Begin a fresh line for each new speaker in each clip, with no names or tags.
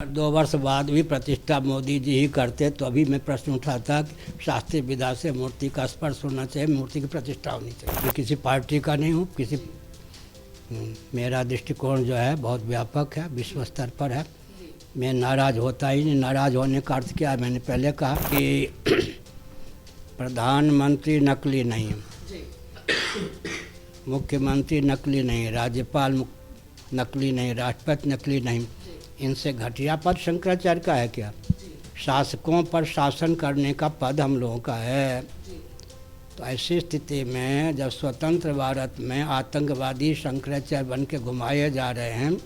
2 वर्ष बाद भी प्रतिष्ठा मोदी जी ही करते तो अभी मैं प्रश्न उठाता कि शास्त्रीय विधा से मूर्ति का स्पर्श होना चाहिए, मूर्ति की प्रतिष्ठा होनी चाहिए। मैं किसी पार्टी का नहीं हूँ, मेरा दृष्टिकोण जो है बहुत व्यापक है, विश्व स्तर पर है। मैं नाराज़ होता ही नहीं। नाराज़ होने का अर्थ क्या है? मैंने पहले कहा कि प्रधानमंत्री नकली नहीं, मुख्यमंत्री नकली नहीं, राज्यपाल नकली नहीं, राष्ट्रपति नकली नहीं। इनसे घटिया पद शंकराचार्य का है क्या? शासकों पर शासन करने का पद हम लोगों का है। तो ऐसी स्थिति में जब स्वतंत्र भारत में आतंकवादी शंकराचार्य बन के घुमाए जा रहे हैं,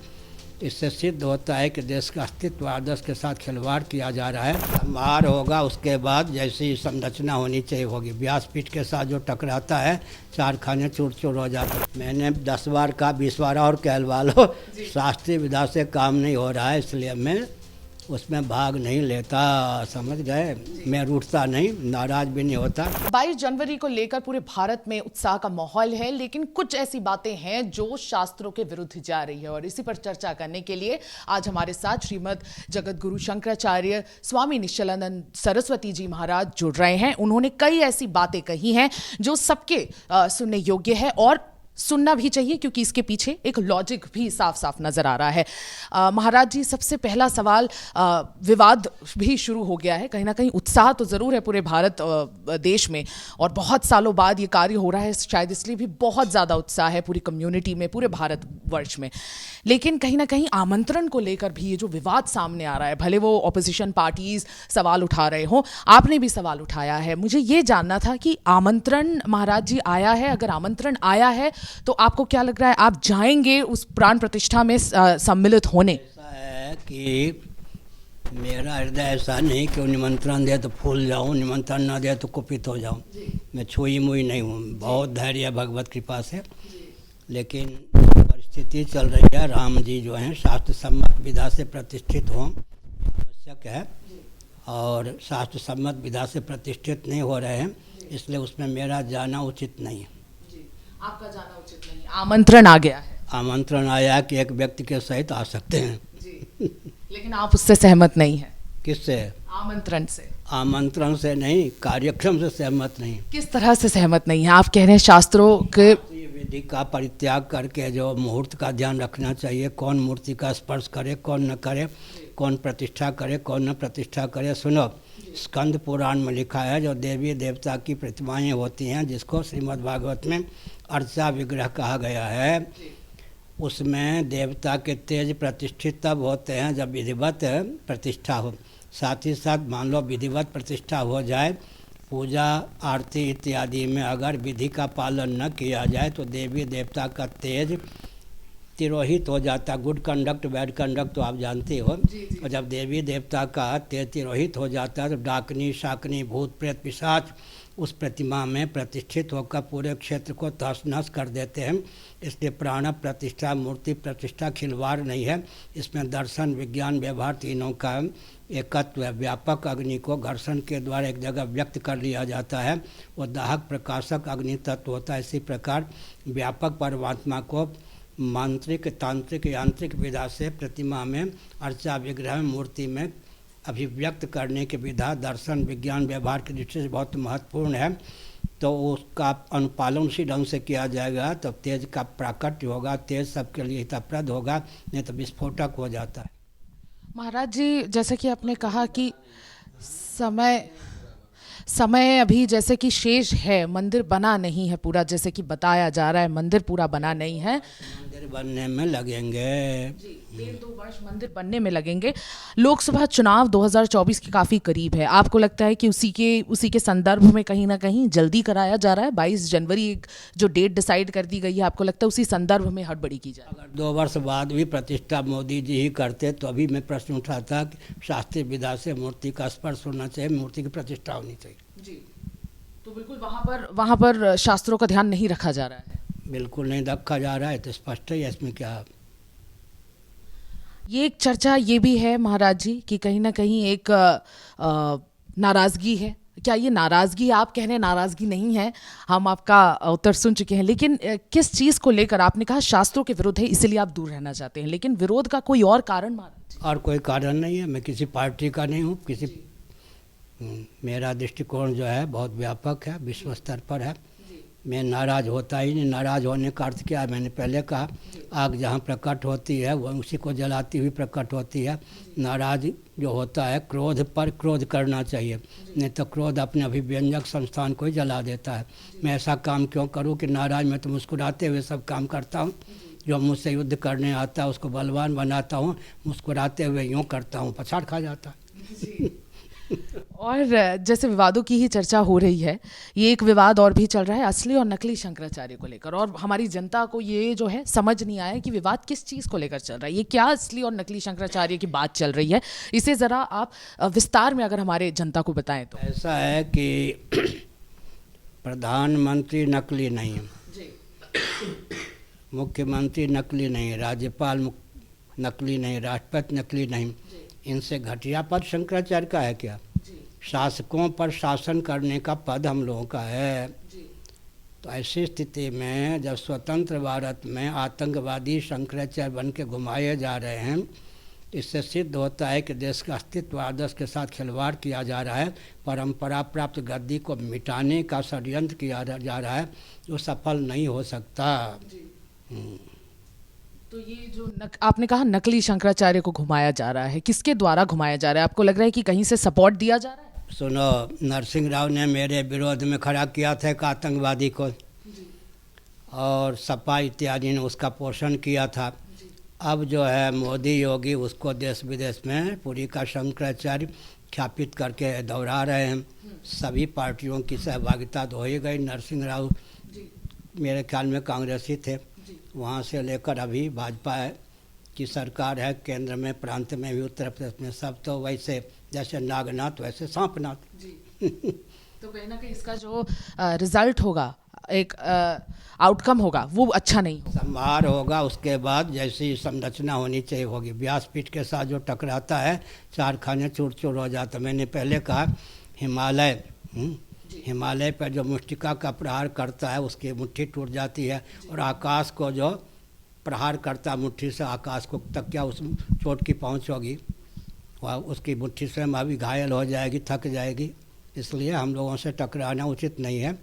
इससे सिद्ध होता है कि देश का अस्तित्व आदर्श के साथ खिलवाड़ किया जा रहा है। मार होगा, उसके बाद जैसी संरचना होनी चाहिए होगी। व्यासपीठ के साथ जो टकराता है, 4 खाने चूर चूर हो जाता है। मैंने 10 बार कहा, 20 बार और कहलवा लो, शास्त्रीय विधा से काम नहीं हो रहा है, इसलिए मैं उसमें भाग नहीं लेता। समझ गए? मैं रूठता नहीं, नाराज भी नहीं होता।
22 जनवरी को लेकर पूरे भारत में उत्साह का माहौल है, लेकिन कुछ ऐसी बातें हैं जो शास्त्रों के विरुद्ध जा रही है। और इसी पर चर्चा करने के लिए आज हमारे साथ श्रीमद जगत गुरु शंकराचार्य स्वामी निश्चलानंद सरस्वती जी महाराज जुड़ रहे हैं। उन्होंने कई ऐसी बातें कही हैं जो सबके सुनने योग्य है और सुनना भी चाहिए, क्योंकि इसके पीछे एक लॉजिक भी साफ साफ नजर आ रहा है। महाराज जी, सबसे पहला सवाल, विवाद भी शुरू हो गया है। कहीं ना कहीं उत्साह तो ज़रूर है पूरे भारत देश में, और बहुत सालों बाद ये कार्य हो रहा है, शायद इसलिए भी बहुत ज़्यादा उत्साह है पूरी कम्युनिटी में, पूरे भारतवर्ष में। लेकिन कहीं ना कहीं आमंत्रण को लेकर भी ये जो विवाद सामने आ रहा है, भले वो ऑपोजिशन पार्टीज सवाल उठा रहे हों, आपने भी सवाल उठाया है। मुझे ये जानना था कि आमंत्रण महाराज जी आया है, अगर आमंत्रण आया है तो आपको क्या लग रहा है, आप जाएंगे उस प्राण प्रतिष्ठा में सम्मिलित होने?
ऐसा है कि मेरा हृदय ऐसा नहीं कि निमंत्रण दे तो फूल जाऊं, निमंत्रण ना दे तो कुपित हो जाऊं। मैं छुई मुई नहीं हूँ, बहुत धैर्य है भगवत कृपा से। लेकिन परिस्थिति चल रही है, राम जी जो हैं शास्त्र सम्मत विधा से प्रतिष्ठित हों, आवश्यक है, और शास्त्र सम्मत विधा से प्रतिष्ठित नहीं हो रहे हैं, इसलिए उसमें मेरा जाना उचित नहीं है।
आपका जाना उचित नहीं, आमंत्रण आ गया है।
आमंत्रण आया कि एक व्यक्ति के सहित आ सकते हैं
जी। लेकिन आप उससे सहमत नहीं हैं?
किससे?
आमंत्रण से।
आमंत्रण से नहीं, कार्यक्रम से सहमत नहीं।
किस तरह से सहमत नहीं है? आप कह रहे हैं शास्त्रों के
विधि का परित्याग करके जो मुहूर्त का ध्यान रखना चाहिए, कौन मूर्ति का स्पर्श करे, कौन न करे, कौन प्रतिष्ठा करे, कौन न प्रतिष्ठा करे। सुनो, स्कंद पुराण में लिखा है, जो देवी देवता की प्रतिमाएं होती हैं, जिसको श्रीमद् भागवत में अर्चा विग्रह कहा गया है, उसमें देवता के तेज प्रतिष्ठित तब होते हैं जब विधिवत प्रतिष्ठा हो। साथ ही साथ मान लो विधिवत प्रतिष्ठा हो जाए, पूजा आरती इत्यादि में अगर विधि का पालन न किया जाए तो देवी देवता का तेज तिरोहित हो जाता। गुड कंडक्ट बैड कंडक्ट तो आप जानते हो। और जब देवी देवता का तेज तिरोहित हो जाता है तो डाकनी शाकनी भूत प्रेत पिशाच उस प्रतिमा में प्रतिष्ठित होकर पूरे क्षेत्र को तहस नहस कर देते हैं। इसलिए प्राण प्रतिष्ठा, मूर्ति प्रतिष्ठा खिलवाड़ नहीं है। इसमें दर्शन, विज्ञान, व्यवहार तीनों का एकत्व है। व्यापक अग्नि को घर्षण के द्वारा एक जगह व्यक्त कर लिया जाता है, वो दाहक प्रकाशक अग्नि तत्व होता है। इसी प्रकार व्यापक परमात्मा को मांत्रिक, तांत्रिक, यांत्रिक विधा से प्रतिमा में, अर्चा विग्रह में, मूर्ति में अभिव्यक्त करने की विधा दर्शन, विज्ञान, व्यवहार की दृष्टि से बहुत महत्वपूर्ण है। तो उसका अनुपालन उसी ढंग से किया जाएगा तो तेज का प्राकट्य होगा, तेज सबके लिए हितप्रद होगा, नहीं तो विस्फोटक हो जाता है।
महाराज जी, जैसे कि आपने कहा कि समय अभी जैसे कि शेष है, मंदिर बना नहीं है पूरा, जैसे कि बताया जा रहा है मंदिर पूरा बना नहीं है।
मंदिर बनने में लगेंगे
1-2 वर्ष मंदिर बनने में लगेंगे। लोकसभा चुनाव 2024 के काफ़ी करीब है। आपको लगता है कि उसी के संदर्भ में कहीं ना कहीं जल्दी कराया जा रहा है? 22 जनवरी जो डेट डिसाइड कर दी गई है, आपको लगता है उसी संदर्भ में हड़बड़ी की जाए?
अगर 2 वर्ष बाद भी प्रतिष्ठा मोदी जी ही करते तो अभी मैं प्रश्न उठाता कि शास्त्रीय विधा से मूर्ति का स्पर्श होना चाहिए, मूर्ति की प्रतिष्ठा होनी चाहिए।
जी, तो बिल्कुल वहाँ पर शास्त्रों का ध्यान नहीं रखा जा रहा है?
बिल्कुल नहीं रखा जा रहा है, तो स्पष्ट है इसमें क्या।
ये एक चर्चा ये भी है महाराज जी कि कहीं ना कहीं एक नाराज़गी है। क्या ये नाराज़गी, आप कह रहे हैं नाराज़गी नहीं है, हम आपका उत्तर सुन चुके हैं, लेकिन किस चीज़ को लेकर? आपने कहा शास्त्रों के विरुद्ध है इसलिए आप दूर रहना चाहते हैं, लेकिन विरोध का कोई और कारण महाराज जी?
और कोई कारण नहीं है। मैं किसी पार्टी का नहीं हूँ, मेरा दृष्टिकोण जो है बहुत व्यापक है, विश्व स्तर पर है। मैं नाराज़ होता ही नहीं। नाराज़ होने का अर्थ क्या है? मैंने पहले कहा, आग जहाँ प्रकट होती है वह उसी को जलाती हुई प्रकट होती है। नाराज़ जो होता है, क्रोध पर क्रोध करना चाहिए, नहीं तो क्रोध अपने अभिव्यंजक संस्थान को ही जला देता है। मैं ऐसा काम क्यों करूं कि नाराज़ मैं तो मुस्कुराते हुए सब काम करता हूं। जो मुझसे युद्ध करने आता है उसको बलवान बनाता हूं, मुस्कुराते हुए यूँ करता हूं, पछाड़ खा जाता है।
और जैसे विवादों की ही चर्चा हो रही है, ये एक विवाद और भी चल रहा है असली और नकली शंकराचार्य को लेकर, और हमारी जनता को ये जो है समझ नहीं आया कि विवाद किस चीज़ को लेकर चल रहा है, ये क्या असली और नकली शंकराचार्य की बात चल रही है। इसे ज़रा आप विस्तार में अगर हमारे जनता को बताएं तो।
ऐसा है कि प्रधानमंत्री नकली नहीं है, मुख्यमंत्री नकली नहीं, राज्यपाल नकली नहीं, राष्ट्रपति नकली नहीं। इनसे घटिया पद शंकराचार्य का है क्या? शासकों पर शासन करने का पद हम लोगों का है। तो ऐसी स्थिति में जब स्वतंत्र भारत में आतंकवादी शंकराचार्य बन के घुमाए जा रहे हैं, इससे सिद्ध होता है कि देश का अस्तित्व आदर्श के साथ खिलवाड़ किया जा रहा है। परंपरा प्राप्त गद्दी को मिटाने का षड्यंत्र किया जा रहा है, जो सफल नहीं हो सकता।
तो ये जो आपने कहा नकली शंकराचार्य को घुमाया जा रहा है, किसके द्वारा घुमाया जा रहा है? आपको लग रहा है कि कहीं से सपोर्ट दिया जा रहा है?
सुनो, नरसिंह राव ने मेरे विरोध में खड़ा किया था एक आतंकवादी को, और सपा इत्यादि ने उसका पोषण किया था। अब जो है मोदी योगी उसको देश विदेश में पूरी का शंकराचार्य ख्यापित करके दोहरा रहे हैं। सभी पार्टियों की सहभागिता तो हो ही गई। नरसिंह राव मेरे ख्याल में कांग्रेसी थे, वहाँ से लेकर अभी भाजपा की सरकार है केंद्र में, प्रांत में भी, उत्तर प्रदेश में, सब तो वैसे जैसे नागनाथ वैसे सांपनाथ।
तो कहीं ना कहीं इसका जो रिजल्ट होगा, एक आउटकम होगा, वो अच्छा नहीं होगा।
संहार होगा, उसके बाद जैसी संरचना होनी चाहिए होगी। व्यासपीठ के साथ जो टकराता है, चार खाने चूर चूर हो जाता। मैंने पहले कहा हिमालय पर जो मुष्टिका का प्रहार करता है उसकी मुट्ठी टूट जाती है, और आकाश को जो प्रहार करता मुट्ठी से, आकाश को तक क्या उस चोट की पहुँच होगी, वह उसकी मुट्ठी से अभी घायल हो जाएगी, थक जाएगी। इसलिए हम लोगों से टकराना उचित नहीं है।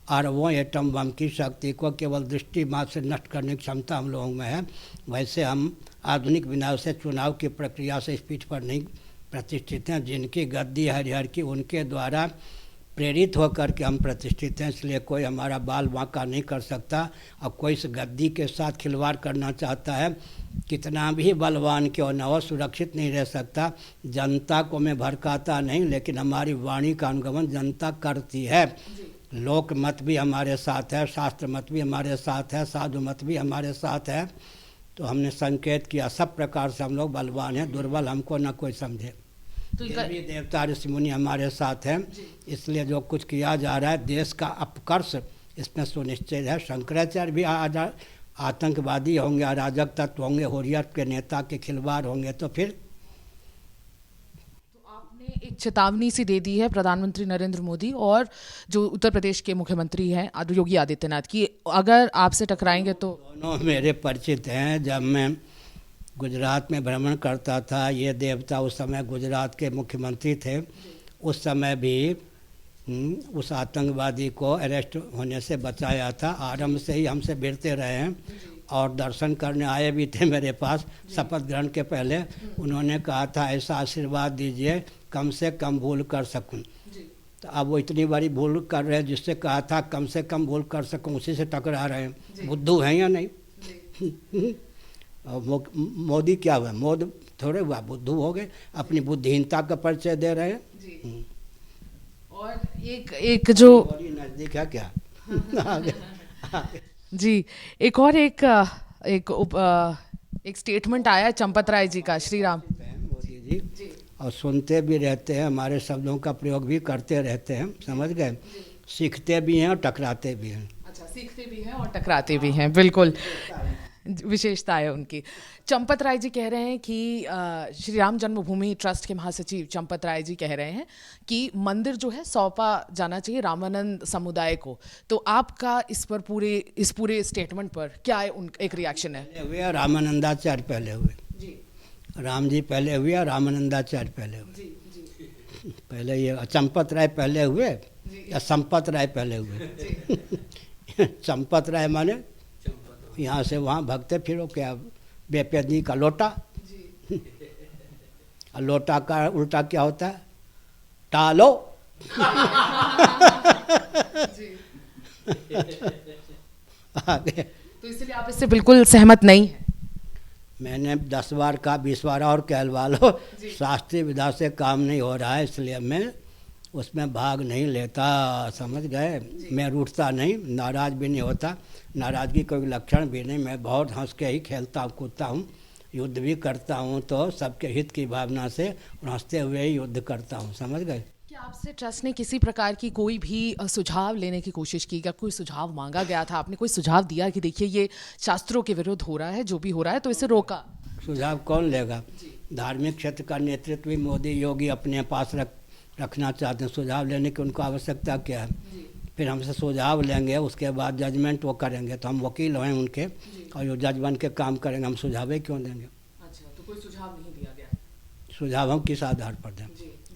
और वो एटम बम की शक्ति को केवल दृष्टि मात्र से नष्ट करने की क्षमता हम लोगों में है। वैसे हम आधुनिक विनाश से चुनाव की प्रक्रिया से इस पीठ पर नहीं प्रतिष्ठित हैं। जिनकी गद्दी हरिहर की, उनके द्वारा प्रेरित होकर के हम प्रतिष्ठित हैं, इसलिए कोई हमारा बाल बांका नहीं कर सकता। और कोई इस गद्दी के साथ खिलवाड़ करना चाहता है, कितना भी बलवान क्यों न हो, सुरक्षित नहीं रह सकता। जनता को मैं भड़काता नहीं, लेकिन हमारी वाणी का अनुगमन जनता करती है। लोक मत भी हमारे साथ है, शास्त्र मत भी हमारे साथ है, साधु मत भी हमारे साथ है। तो हमने संकेत किया, सब प्रकार से हम लोग बलवान हैं, दुर्बल हमको न कोई समझे। तो देवी देवता ऋषि मुनि हमारे साथ हैं, इसलिए जो कुछ किया जा रहा है देश का अपकर्ष इसमें सुनिश्चित है। शंकराचार्य भी आतंकवादी होंगे, अराजक तत्व होंगे, हुर्रियत के नेता के खिलवाड़ होंगे, तो फिर
एक चेतावनी सी दे दी है प्रधानमंत्री नरेंद्र मोदी और जो उत्तर प्रदेश के मुख्यमंत्री हैं योगी आदित्यनाथ की, अगर आपसे टकराएंगे तो।
दोनों मेरे परिचित हैं। जब मैं गुजरात में भ्रमण करता था, ये देवता उस समय गुजरात के मुख्यमंत्री थे, उस समय भी उस आतंकवादी को अरेस्ट होने से बचाया था। आरंभ से ही हमसे भिड़ते रहे हैं और दर्शन करने आए भी थे मेरे पास शपथ ग्रहण के पहले। उन्होंने कहा था ऐसा आशीर्वाद दीजिए कम से कम भूल कर सकूं। तो अब वो इतनी बड़ी भूल कर रहे हैं, जिससे कहा था कम से कम भूल कर सकूं, उसी से टकरा रहे हैं। बुद्धू हैं या नहीं? मोदी क्या हुआ? मोदी थोड़े हुआ, बुद्धू हो गए, अपनी बुद्धिहीनता का परिचय दे रहे हैं।
और एक जो
नजदीक है क्या?
जी, एक और एक स्टेटमेंट आया चंपत राय जी का, श्री राम
मोदी जी, और सुनते भी रहते हैं, हमारे शब्दों का प्रयोग भी करते रहते हैं, समझ गए? सीखते भी हैं और टकराते भी हैं।
अच्छा, सीखते भी हैं और टकराते भी हैं, बिल्कुल विशेषता है उनकी। चंपत राय जी कह रहे हैं कि श्री राम जन्मभूमि ट्रस्ट के महासचिव चंपत राय जी कह रहे हैं कि मंदिर जो है सौंपा जाना चाहिए रामानंद समुदाय को। तो आपका इस पूरे स्टेटमेंट पर क्या है एक रिएक्शन है?
हुए रामानंदाचार्य पहले हुए जी, राम जी पहले हुए और रामानंदाचार्य पहले हुए।
जी जी
पहले ये चंपत राय पहले हुए
जी
या संपत राय पहले हुए। संपत राय माने यहाँ से वहाँ भगते फिरो क्या, बेपेदनी का लोटा,
जी
और लोटा का उल्टा क्या होता है, टालो।
जी
आगे
तो इसलिए आप इससे बिल्कुल सहमत नहीं हैं।
मैंने 10 बार कहा, 20 बार और कहलवा लो,
जी।
शास्त्रीय विधा से काम नहीं हो रहा है, इसलिए मैं उसमें भाग नहीं लेता, समझ गए। मैं रूठता नहीं, नाराज़ भी नहीं होता, नाराज़गी कोई लक्षण भी नहीं। मैं बहुत हंस के ही खेलता हूँ, कूदता हूँ, युद्ध भी करता हूँ तो सबके हित की भावना से और हंसते हुए ही युद्ध करता हूँ, समझ गए।
क्या आपसे ट्रस्ट ने किसी प्रकार की कोई भी सुझाव लेने की कोशिश की? क्या कोई सुझाव मांगा गया था, आपने कोई सुझाव दिया कि देखिए ये शास्त्रों के विरुद्ध हो रहा है, जो भी हो रहा है, तो इसे रोका?
सुझाव कौन लेगा? धार्मिक क्षेत्र का नेतृत्व भी मोदी योगी अपने पास रखना चाहते हैं, सुझाव लेने की उनको आवश्यकता क्या है? फिर हमसे सुझाव लेंगे, उसके बाद जजमेंट वो करेंगे, तो हम वकील हैं उनके और जो जज बन के काम करेंगे, हम सुझाव ही क्यों देंगे?
अच्छा, तो कोई सुझाव नहीं दिया गया?
सुझाव हम किस आधार पर दें?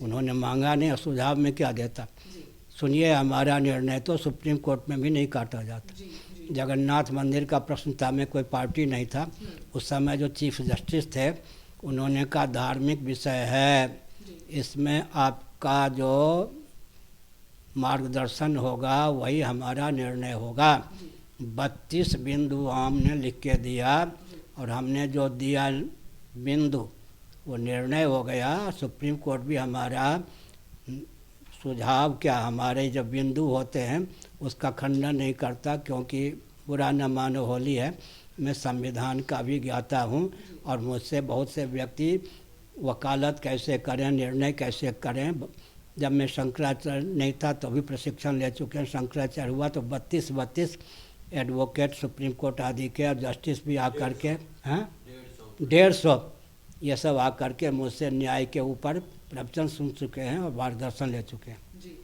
उन्होंने मांगा नहीं और सुझाव में क्या देता?
जी
सुनिए, हमारा निर्णय तो सुप्रीम कोर्ट में भी नहीं काटा जाता।
जी जी
जगन्नाथ मंदिर का प्रश्न था, में कोई पार्टी नहीं था उस समय, जो चीफ जस्टिस थे उन्होंने कहा धार्मिक विषय है, इसमें आपका जो मार्गदर्शन होगा वही हमारा निर्णय होगा। 32 बिंदु हमने लिख के दिया और हमने जो दिया बिंदु वो निर्णय हो गया। सुप्रीम कोर्ट भी हमारा सुझाव क्या, हमारे जो बिंदु होते हैं उसका खंडन नहीं करता, क्योंकि बुरा न मानो होली है। मैं संविधान का भी ज्ञाता हूँ और मुझसे बहुत से व्यक्ति वकालत कैसे करें, निर्णय कैसे करें, जब मैं शंकराचार्य नहीं था तो भी प्रशिक्षण ले चुके हैं। शंकराचार्य हुआ तो 32 एडवोकेट सुप्रीम कोर्ट आदि के और जस्टिस भी आकर के, हाँ 150 ये सब आकर के मुझसे न्याय के ऊपर प्रवचन सुन चुके हैं और मार्गदर्शन ले चुके हैं।
जी